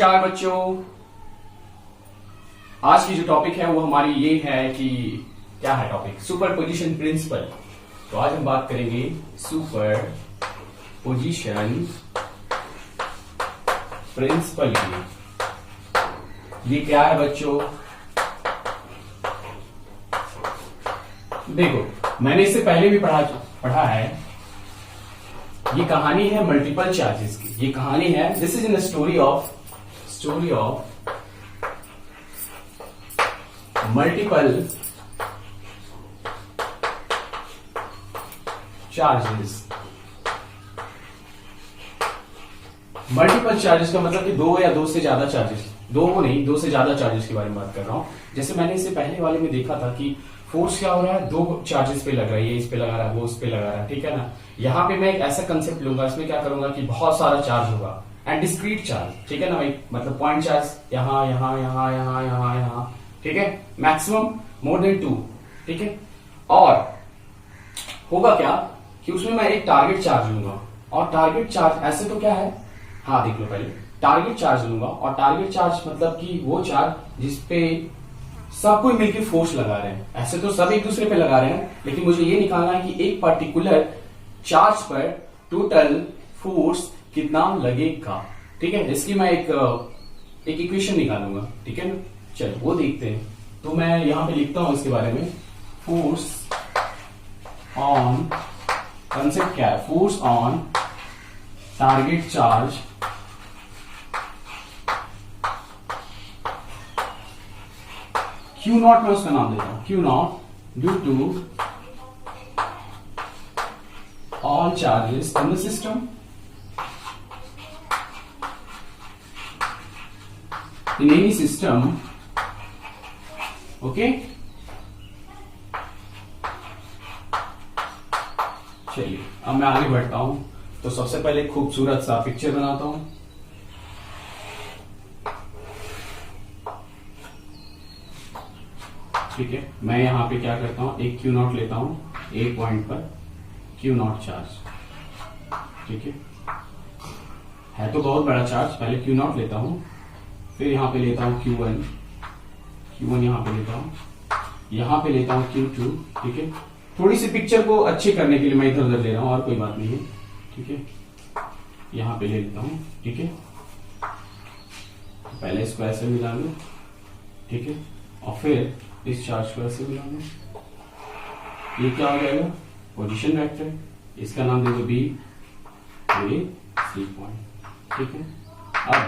नमस्कार बच्चों। आज की जो टॉपिक है वो हमारी ये है कि क्या है टॉपिक, सुपरपोजिशन प्रिंसिपल। तो आज हम बात करेंगे सुपरपोजिशन प्रिंसिपल की। ये क्या है बच्चों? देखो, मैंने इससे पहले भी पढ़ा है। ये कहानी है मल्टीपल चार्जेस की। ये कहानी है, this is in the story of multiple charges. Multiple charges का मतलब कि दो या दो से ज्यादा चार्जेस, दो से ज्यादा चार्जेस के बारे में बात कर रहा हूं। जैसे मैंने इससे पहले वाले में देखा था कि फोर्स क्या हो रहा है, दो चार्जेस पे लग रहा है, ये इस पे लगा रहा है, वो उस पे लगा रहा है, ठीक है ना। यहाँ पे मैं एक ऐसा कंसेप्ट लूंगा, इसमें क्या करूंगा कि बहुत सारा चार्ज होगा एंड डिस्क्रीट चार्ज, ठीक है ना भाई। मतलब पॉइंट चार्ज यहाँ यहाँ यहाँ यहाँ यहाँ यहाँ, ठीक है, मैक्सिमम मोर देन 2, ठीक है। और होगा क्या कि उसमें मैं एक टारगेट चार्ज लूंगा, और टारगेट चार्ज ऐसे तो क्या है, हाँ देख लो पहले, टारगेट चार्ज लूंगा। और टारगेट चार्ज मतलब कि वो चार्ज जिसपे सब कोई मिलकर फोर्स लगा रहे हैं। ऐसे तो सब एक दूसरे पे लगा रहे हैं, लेकिन मुझे ये निकालना है कि एक पर्टिकुलर चार्ज पर टोटल फोर्स कितना लगेगा, ठीक है। इसकी मैं एक इक्वेशन निकालूंगा, ठीक है ना। चलो वो देखते हैं। तो मैं यहां पे लिखता हूं इसके बारे में, फोर्स ऑन, कंसेप्ट क्या है, force on target charge Q not, मैं उसका नाम देता हूं Q not, due to all charges in the system, in any system, okay। चलिए अब मैं आगे बढ़ता हूं। तो सबसे पहले खूबसूरत सा पिक्चर बनाता हूं। ठीक है, मैं यहां पे क्या करता हूं, एक Q नॉट लेता हूं, एक पॉइंट पर Q नॉट चार्ज, ठीक है तो बहुत बड़ा चार्ज। पहले Q नॉट लेता हूं, फिर यहां पे लेता हूं Q1 यहां पे लेता हूं, यहां पे लेता हूं Q2, ठीक है। थोड़ी सी पिक्चर को अच्छे करने के लिए मैं इधर उधर ले रहा हूं, और कोई बात नहीं है, ठीक है। यहां पे ले लेता हूं, ठीक है। पहले इसको ऐसे मिला लूं, ठीक है, और फिर इस चार्ज को ऐसे मिला लूं। ये क्या हो जाएगा, पोजीशन वेक्टर। इसका नाम दे दो B, A, C पॉइंट, ठीक है। अब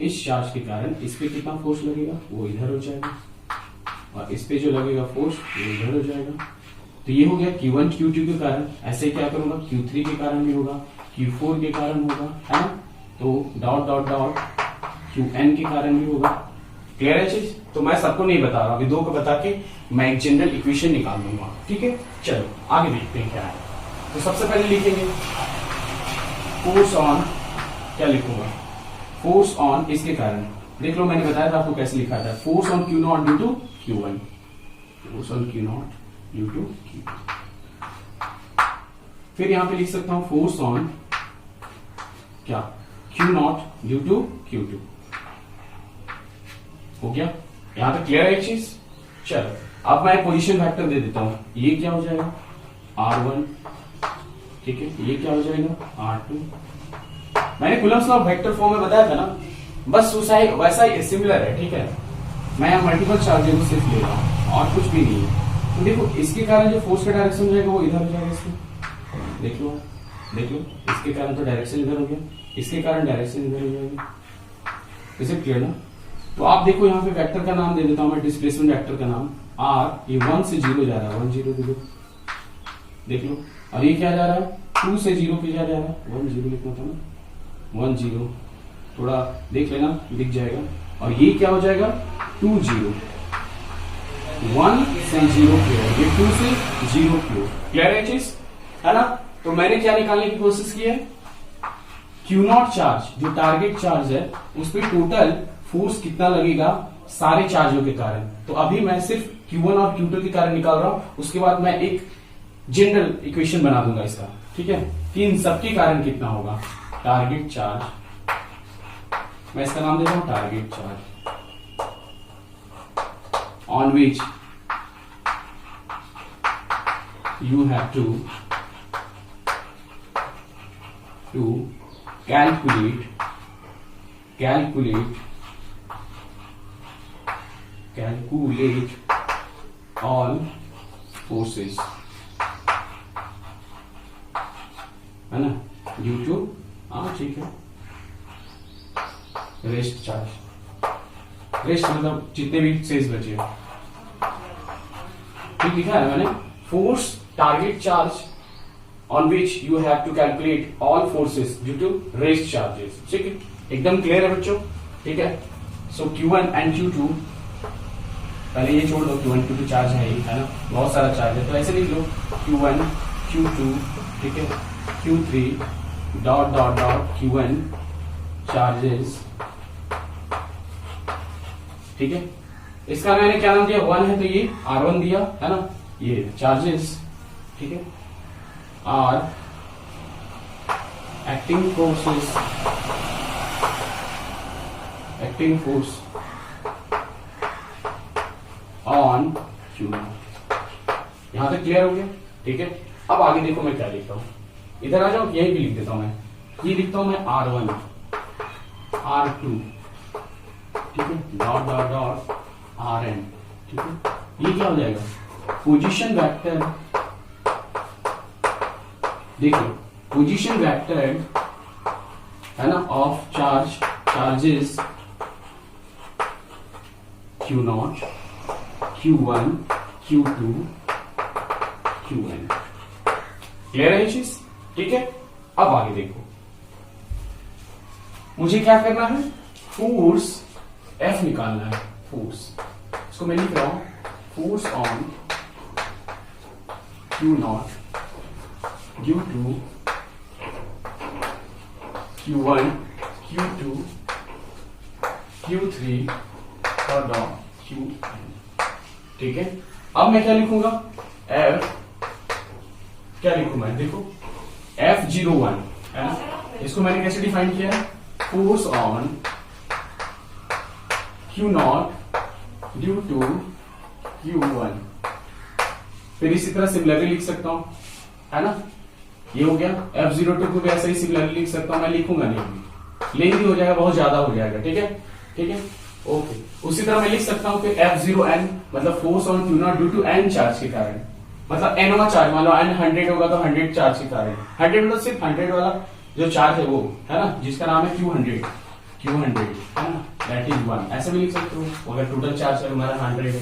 इस चार्ज के कारण इस पे कितना फोर्स लगेगा, वो इधर हो जाएगा, और इस पे जो लगेगा फोर्स वो इधर हो जाएगा। तो ये हो गया Q1 Q2 के कारण। ऐसे क्या करूंगा, Q3 के कारण भी होगा, Q4 के कारण होगा, है ना। तो डॉट डॉट डॉट Qn के कारण भी होगा। क्लियर है चीज? तो मैं सबको नहीं बता रहा, अभी दो को बता के मैं एक जनरल इक्वेशन निकाल दूंगा, ठीक है। चलो आगे देखते हैं क्या है। तो सबसे पहले लिखेंगे फोर्स ऑन, क्या लिखूंगा, फोर्स ऑन इसके कारण। देख लो मैंने बताया था आपको कैसे लिखा था, force on Q not due to Q1, force on Q not due to Q। फिर यहां पे लिख सकता हूं फोर्स ऑन क्या, Q not due to Q2। हो गया, यहां तक क्लियर है एक चीज। चलो अब मैं पोजीशन वेक्टर दे देता हूं। ये क्या हो जाएगा, R1, ठीक है। ये क्या हो जाएगा, R2। मैंने कूलम्ब्स लॉ वेक्टर फॉर्म में बताया था ना, बस वैसा ही सिमिलर है, ठीक है। मैं यहां मल्टीपल चार्जेस को सिर्फ ले रहा हूं और कुछ भी नहीं है। तो देखो इसके कारण जो फोर्स का डायरेक्शन हो जाएगा वो इधर हो जाएगा। इसके देख लो इसके कारण तो डायरेक्शन इधर हो गया, इसके कारण डायरेक्शन इधर हो जाएगी। इसे क्लियर ना। तो आप देखो यहाँ पे वेक्टर का नाम दे देता हूं मैं, डिस्प्लेसमेंट वेक्टर का नाम R। ये 1 से 0 जा रहा है, 1 0 देख लो। और ये क्या जा रहा है, 2 से 0 पे जा रहा है, 1 0 लिखना था ना, 1 0, थोड़ा देख लेना दिख जाएगा। और ये क्या हो जाएगा, 2 0, 1 से 0 की ओर, ये 2 से 0 की ओर। क्लियर है चीज, है ना। तो मैंने क्या निकालने की कोशिश की है, Q नॉट चार्ज जो टारगेट चार्ज है उस पर टोटल फोर्स कितना लगेगा सारे चार्जों के कारण। तो अभी मैं सिर्फ Q1 और Q2 के कारण निकाल रहा हूं, उसके बाद मैं एक जनरल इक्वेशन बना दूंगा इसका, ठीक है, कि इन सबके कारण कितना होगा। टारगेट चार्ज मैं इसका नाम देता हूं target charge, on which you have to calculate all forces, है ना, ड्यू टू, हाँ ठीक है, रेस्ट चार्ज, रेस्ट मतलब जितने भी सेल्स बचे, ठीक लिखा है मैंने, force target charge on which you have to calculate all forces due to rest charges, ठीक है, एकदम क्लियर है बच्चों, ठीक है। सो Q1 एंड Q2, पहले ये छोड़ दो, Q1 Q2 चार्ज है ही, है ना, बहुत सारा चार्ज है, तो ऐसे लिख लो Q1 Q2, ठीक है, Q3 dot dot dot Q1 charges, ठीक है। इसका मैंने क्या नाम दिया, 1 है तो ये R1 दिया, है ना, ये चार्जेस, ठीक है, are acting force on Q0। यहां तक क्लियर हो गया, ठीक है। अब आगे देखो मैं क्या लिखता हूं, इधर आ जाओ, यही भी लिख देता हूं मैं, ये लिखता हूं मैं R1 R2, ठीक है, डॉट डॉट डॉट Rn, ठीक है। ये क्या हो जाएगा, पोजीशन वेक्टर, देखो पोजीशन वेक्टर है ना, of charges Q0 Q1 Q2 Qn, clear है ये चीज, ठीक है। अब आगे देखो, मुझे क्या करना है, फोर्स F निकालना है, फोर्स, इसको मैं लिख रहा हूं, force on Q0 due to Q1 Q2 Q3 और Qn, ठीक है। अब मैं क्या लिखूंगा, F, क्या लिखूं मैं, देखो F01 है ना, इसको मैंने कैसे डिफाइन किया है, force on Q0 due to Q1, फिर इसी तरह सिमिलरली लिख सकता हूं, है ना, ये हो गया। F02 को भी ऐसे ही सिमिलरली लिख सकता हूं, मैं लिखूंगा नहीं, लेंथी हो जाएगा, बहुत ज्यादा हो जाएगा, ठीक है, ठीक है, ओके। उसी तरह मैं लिख सकता हूं कि F0n मतलब force on Q0 due to n charge के कारण, मतलब nवा चार्ज, मान लो n 100 होगा तो 100 चार्ज के कारण, 100 मतलब सिर्फ 100 वाला जो चार्ज है वो, है ना, जिसका नाम है Q100, है ना, दैट इज 1, ऐसे भी लिख सकते हो। अगर टोटल चार्ज हमारा 100 है,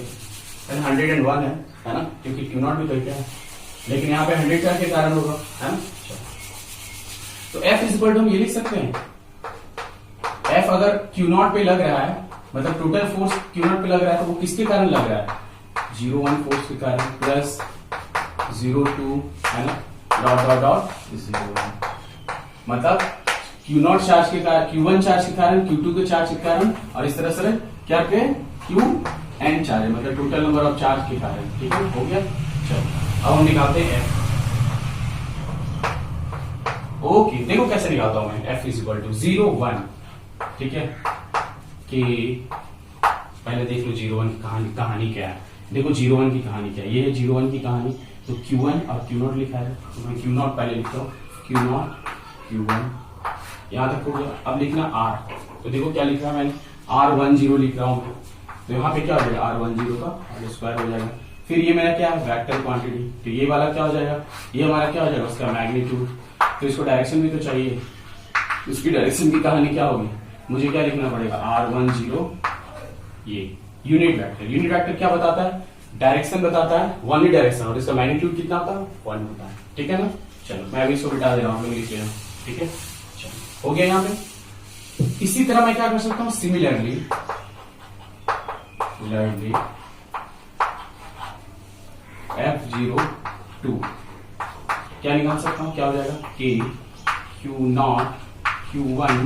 101 है ना, क्योंकि Q0 भी तो क्या है, लेकिन यहाँ पे 100 चार्ज के कारण होगा, है ना। तो F इज इक्वल टू हम ये लिख सकते हैं, F अगर Q0 पे लग रहा है, मतलब टोटल फोर्स Q0 पे लग रहा है, तो वो किसके कारण लग रहा है, 01 फोर्स के कारण प्लस 02, है ना, डॉट डॉट डॉट 01, मतलब Q0 चार्ज के कारण, Q1 चार्ज के कारण, Q2 के चार्ज के कारण, और इस तरह से क्या पे Qn चार्ज है, मतलब टोटल नंबर ऑफ चार्ज के कारण, ठीक है, हो गया। चलो अब हम निकालते हैं F, ओके, देखो कैसे निकालता हूं मैं, F इज इक्वल टू 01, ठीक है, कि पहले देख लो 01 की कहानी क्या है, देखो 01 की कहानी क्या है, ये है 01 की कहानी, तो Q1 और Q0 लिखा है, तो मैं Q0 पहले लिखता हूँ, Q0 Q1, यहां तक हो गया। अब लिखना R, तो देखो क्या लिख रहा है मैंने, R10 लिख रहा हूं, तो यहाँ पे क्या हो जाएगा, R10 का स्क्वायर हो जाएगा, फिर ये मेरा क्या है, वेक्टर क्वांटिटी, तो ये वाला क्या हो जाएगा, ये हमारा क्या हो जाएगा, उसका मैग्नीट्यूड, तो इसको डायरेक्शन भी तो चाहिए, उसकी डायरेक्शन की कहानी क्या होगी, मुझे क्या लिखना पड़ेगा, R10, ये यूनिट वेक्टर क्या बताता है, डायरेक्शन बताता है, वन ही डायरेक्शन, और इसका मैग्नीट्यूड कितना होता है, 1 होता है, ठीक है ना। चलो मैं अभी इसको बिठा दे रहा हूँ, लिख ले रहा हूँ, ठीक है, चलो हो गया यहाँ पे। इसी तरह मैं क्या कर सकता हूँ, सिमिलरली F02 क्या निकाल सकता हूं, क्या हो जाएगा, K Q0 Q1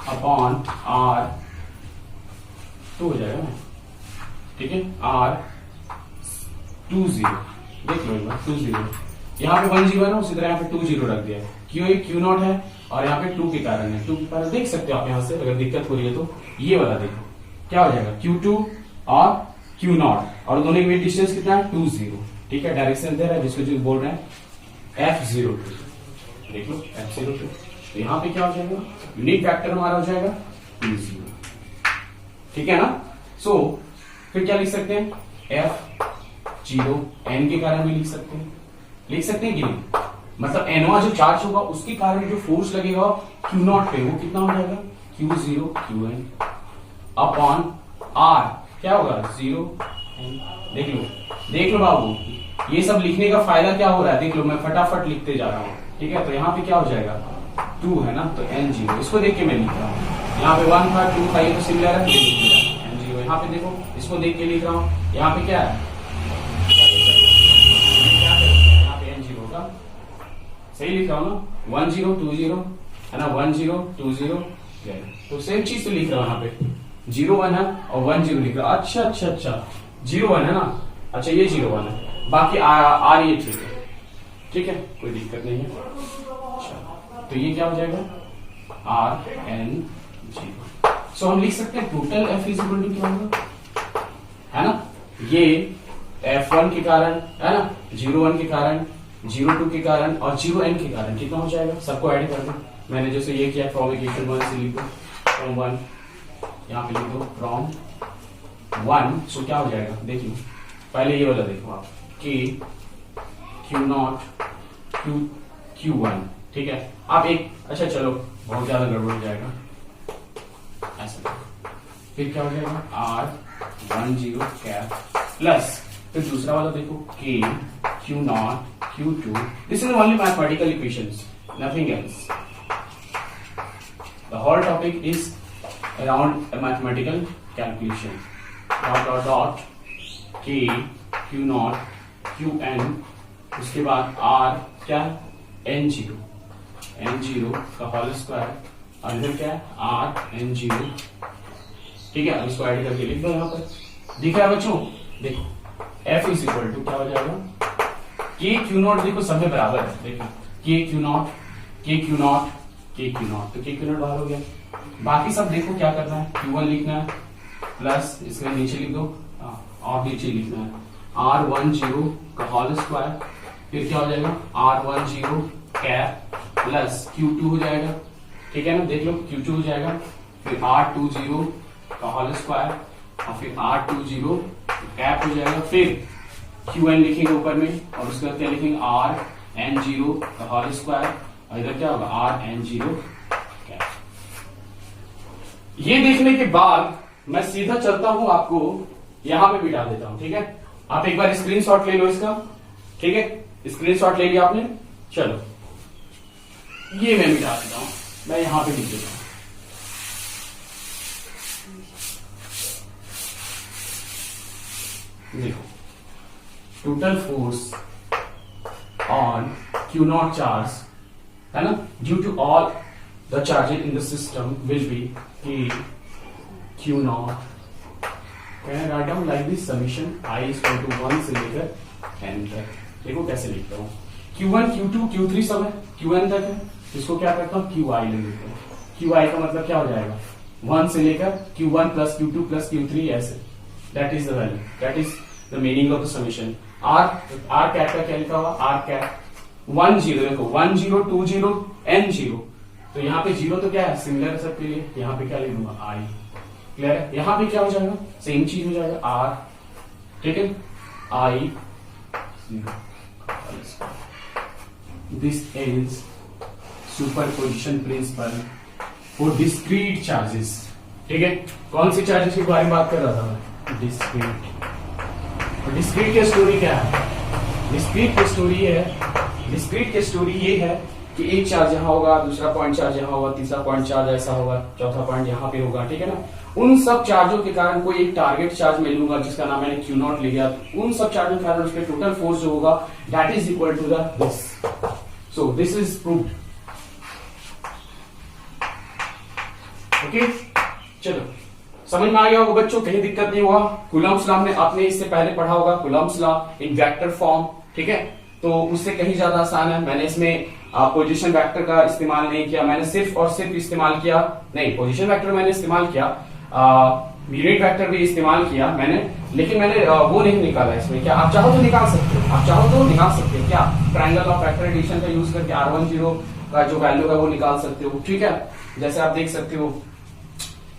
upon R, तो हो जाएगा ना, ठीक है, R20, देख लो एक बार, 20 यहाँ पे 1 0 है ना, उसी तरह यहाँ पे 2 0 रख दिया। क्यू नॉट है और यहाँ पे 2 के कारण है, 2 के कारण देख सकते हो आप यहाँ से, अगर दिक्कत हो रही है तो ये वाला देखो क्या हो जाएगा, Q2 और Q नॉट, और दोनों के बीच डिस्टेंस कितना है 2 0, ठीक है। डायरेक्शन दे रहा है जिसको जो बोल रहे हैं F02, देख लो F02। तो यहाँ पे क्या हो जाएगा, यूनिक फैक्टर हमारा हो जाएगा 2 0, ठीक है ना। सो फिर क्या लिख सकते हैं, F0 n के कारण भी लिख सकते हैं कि नहीं, मतलब एनवा जो चार्ज होगा उसके कारण जो फोर्स लगेगा Q नॉट पे वो कितना हो जाएगा, Q0 Qn अपॉन R क्या होगा 0 n। देख लो बाबू, ये सब लिखने का फायदा क्या हो रहा है, देख लो मैं फटाफट लिखते जा रहा हूँ, ठीक है। तो यहाँ पे क्या हो जाएगा 2 है ना, तो n0, इसको देख के मैं लिख रहा हूँ, यहाँ पे 1 था 2 था, ये तो सिमिलर है, n0। यहाँ पे देखो, इसको देख के लिख रहा हूँ, यहाँ पे क्या है, यहाँ पे n0 का सही लिख रहा हूँ ना, 1 0 2 0 है ना, 1 0 2 0, तो सेम चीज तो लिख रहा हूँ यहाँ पे, 0 1 है और 1 0 लिख रहा हूँ। अच्छा 0 1 है ना, अच्छा ये 0 1 है, बाकी आर ये ठीक है, कोई दिक्कत नहीं है। अच्छा तो ये क्या हो जाएगा RN0। सो हम लिख सकते हैं टोटल F इक्वल टू क्या होगा, है ना, ये F1 के कारण है ना, 0 1 के कारण, 0 2 के कारण और 0 n के कारण कितना हो जाएगा, सबको ऐड कर दो। मैंने जैसे ये किया फ्रॉम इक्वेशन 1 से लिखो, फ्रॉम 1 यहाँ पे लिख दो फ्रॉम 1, सो क्या हो जाएगा देखिए, पहले ये वाला देखो आप कि Q0 Q1, ठीक है। आप एक अच्छा चलो बहुत ज्यादा गड़बड़ हो जाएगा ऐसा, फिर क्या हो जाएगा R10 कैप प्लस, फिर दूसरा वाला देखो K Q0 Q2, this is only mathematical equations, nothing else. The whole topic is around mathematical calculation, dot K Q0 Qn, उसके बाद R क्या n0 का होल स्क्वायर, और इधर क्या है Rn0, ठीक है। अब इसको ऐड करके लिख दो यहाँ पर, दिख रहा है बच्चों, देखो F इज इक्वल टू क्या हो जाएगा, K Q0, देखो सब में बराबर है, देखो K Q0 K Q0 K Q0, तो K Q0 बाहर हो गया, बाकी सब देखो क्या करना है, Q1 लिखना है प्लस इसके नीचे लिख दो, और नीचे लिखना है R10 का होल स्क्वायर, फिर क्या हो जाएगा R10 कैप प्लस Q2 हो जाएगा, ठीक है ना, देख लो Q2 हो जाएगा, फिर R20 का होल स्क्वायर और फिर R20 कैप हो जाएगा, फिर Qn लिखेंगे ऊपर में और उसके बाद क्या लिखेंगे Rn0 का होल स्क्वायर, और इधर क्या होगा Rn0 कैप। ये देखने के बाद मैं सीधा चलता हूं, आपको यहां पे बिठा देता हूं, ठीक है। आप एक बार स्क्रीनशॉट ले लो इसका, ठीक है, स्क्रीनशॉट ले लिया आपने, चलो ये मैं मिटा देता हूं, मैं यहां पे लिख देता हूं, देखो total force on Q0 charge है ना, due to all the charges in the system will be Q0, Can I write down like this summation I is equal to 1 से लेकर n तक, देखो कैसे लिखता हूँ, Q1 Q2 Q3 सब है, Qn तक है, इसको क्या करता हूँ Qi ले लेता हूँ, Qi का मतलब क्या हो जाएगा 1 से लेकर Q1 plus Q2 plus Q3 ऐसे, that is the value, that is the meaning of the summation. R कैट का क्या लिखा हुआ, R कैट 1 0, देखो 1 0 2 0 n0, तो यहाँ पे 0 तो क्या है सिमिलर सबके लिए, यहाँ पे क्या लिख दूंगा I, क्लियर है। यहाँ पे क्या हो जाएगा सेम चीज हो जाएगा R, ठीक है, I 0, this is superposition principle for discrete charges, ठीक है। कौन सी चार्जेस के बारे में बात कर रहा था मैं, डिस्क्रीट। और डिस्क्रीट की स्टोरी क्या है, डिस्क्रीट की स्टोरी ये है कि एक चार्ज यहाँ होगा, दूसरा पॉइंट चार्ज यहाँ होगा, तीसरा पॉइंट चार्ज ऐसा होगा, चौथा पॉइंट यहाँ पे होगा, ठीक है ना। उन सब चार्जों के कारण कोई एक टारगेट चार्ज मैं लूंगा जिसका नाम मैंने Q0 लिया, उन सब चार्जों के कारण उसके टोटल फोर्स जो होगा that is equal to the this, so this is proved, okay. चलो समझ में आ गया होगा बच्चों, कहीं दिक्कत नहीं हुआ। कूलम्ब्स लॉ में आपने इससे पहले पढ़ा होगा, Coulomb's law in vector form, ठीक है। तो उससे कहीं ज्यादा आसान है। मैंने इसमें पोजीशन वेक्टर का इस्तेमाल नहीं किया, मैंने सिर्फ और सिर्फ इस्तेमाल किया, नहीं पोजीशन वेक्टर मैंने इस्तेमाल किया, यूनिट वेक्टर भी इस्तेमाल किया मैंने, लेकिन मैंने वो नहीं निकाला इसमें। क्या आप चाहो तो निकाल सकते हो, आप चाहो तो निकाल सकते हो, क्या ट्रायंगल ऑफ वेक्टर एडिशन का यूज करके R10 का जो वैल्यू है वो निकाल सकते हो, ठीक है। जैसे आप देख सकते हो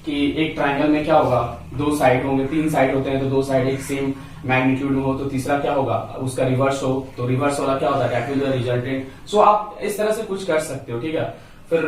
कि एक ट्रायंगल में क्या होगा, दो साइड होंगे, तीन साइड होते हैं तो दो साइड एक सेम मैग्नीट्यूड में हो तो तीसरा क्या होगा, उसका रिवर्स हो तो रिवर्स वाला क्या होता है, कैपिटल रिजल्टेंट। सो आप इस तरह से कुछ कर सकते हो, ठीक है। फिर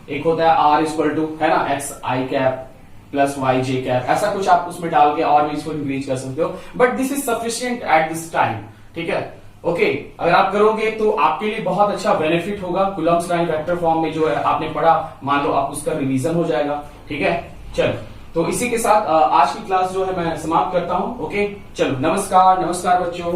एक होता है R इक्वल टू, है ना, एक्स आई कैप प्लस वाई जे कैप, ऐसा कुछ आप उसमें डाल के और भी इसको इंक्रीज कर सकते हो, but this is sufficient at this time, ठीक है। ओके, अगर आप करोगे तो आपके लिए बहुत अच्छा बेनिफिट होगा। कूलम्ब्स लाइन वेक्टर फॉर्म में जो है आपने पढ़ा, मान लो आप उसका रिवीजन हो जाएगा, ठीक है। चलो, तो इसी के साथ आज की क्लास जो है मैं समाप्त करता हूं। ओके, चलो, नमस्कार, नमस्कार बच्चों।